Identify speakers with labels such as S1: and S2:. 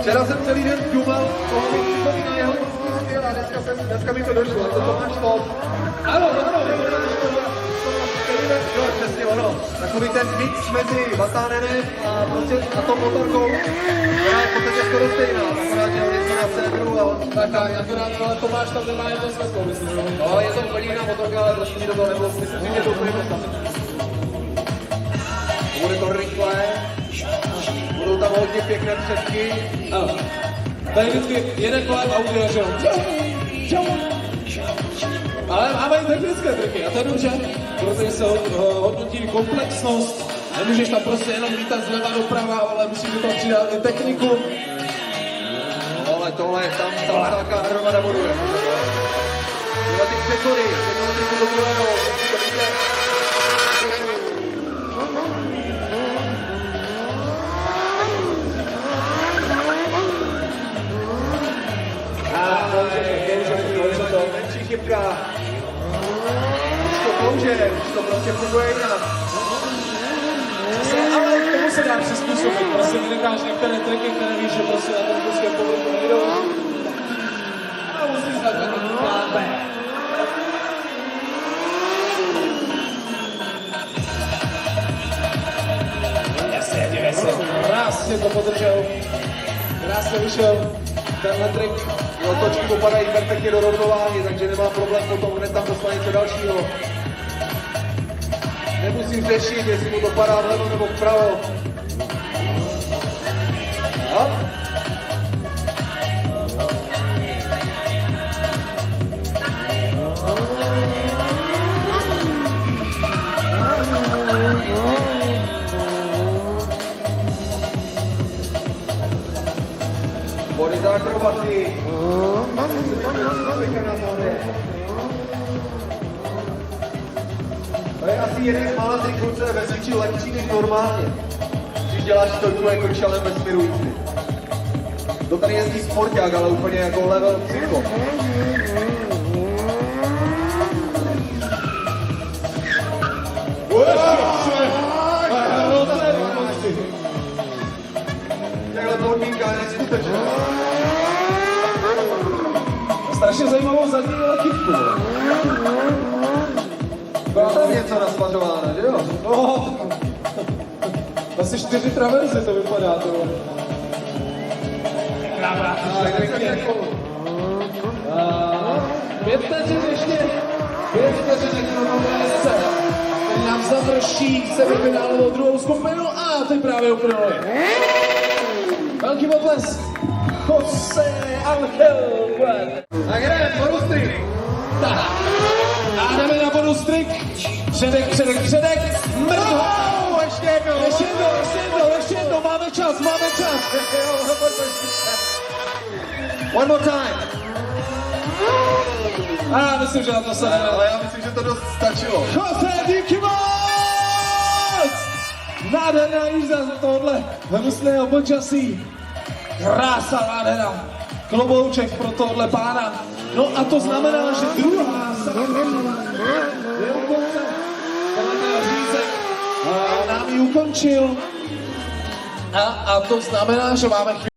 S1: Včera jsem celý den důmal, koho mi připomíná jeho styl a dneska mi to došlo, a to Tomáš Top. Ano, jo, přesně ono. Takový ten mix mezi Vatánenem a prostě a tou motorkou, která je v podstatě skoro stejná, akorát, že on jezdí na cedru a on...
S2: Tak, akorát, ale Tomáš tam nemá jedno světlo, myslím, že?
S1: No, je to úplně jiná motorka, ale prostě mi do toho nebylo, myslím si, že to úplně postavit. Bude to rychlé, budou tam hodně pěkné předky.
S2: Ano. Tady vždycky jeden kolem audio, že jo? Ale máme i technické triky a to je dobře, protože se hodnotí komplexnost. Nemůžeš tam prostě jenom lítat zleva doprava, ale musíš do toho přidat i techniku.
S1: No, ale tohle, tam velká hromada bodů. Tyhle ty přechody, jednoho triku do druhého, menší chybka. Už to klouže, už to prostě funguje jinak.
S2: Ale k tomu se dá přizpůsobit, prostě nedokáš některé triky, které víš, že prostě na tom ruském povrchu nejdou. A musíš dát takový plán B. Jasně, dívej se, krásně to podržel, krásně vyšel tenhle trik.
S1: Otočky popadají perfektně do rovnováhy, takže nemá problém potom hned tam dostat něco dalšího. Nemusím řešit, jestli mu to padá vlevo nebo vpravo. A? Body za akrobaci. To je asi jeden z mála triků, co je ve cviči lepší než normálně. Když děláš stojku jako šalem ve směrující. To tady jezdí sporták, ale úplně jako level psycho. Takhle podmínka je neskutečná.
S2: Strašně zajímavou zadní kytku.
S1: To je něco nasmažováno, že jo?
S2: No, asi 4 traverzy to vypadá, to. Pět vteřin ještě, chronobrésce, který nám završí semifinálovou druhou skupinu a ty právě uplynuli. Velký potlesk, Jose Angel.
S1: Tak jdeme, bonustrik.
S2: A jdeme na bonus trik. Předek, mrtvo.
S1: Ještě jednou,
S2: máme čas.
S1: One more time.
S2: A já myslím, že na to se jdeme.
S1: Ale já myslím, že to dost stačilo.
S2: Jose, díky moc! Nádherná jízda za tohohle hnusného počasí. Krása, nádhera. Klobouček pro tohohle pána. No a to znamená, že druhá je u konce. Tenhle řízek nám ji ukončil. A to znamená, že máme chvíli.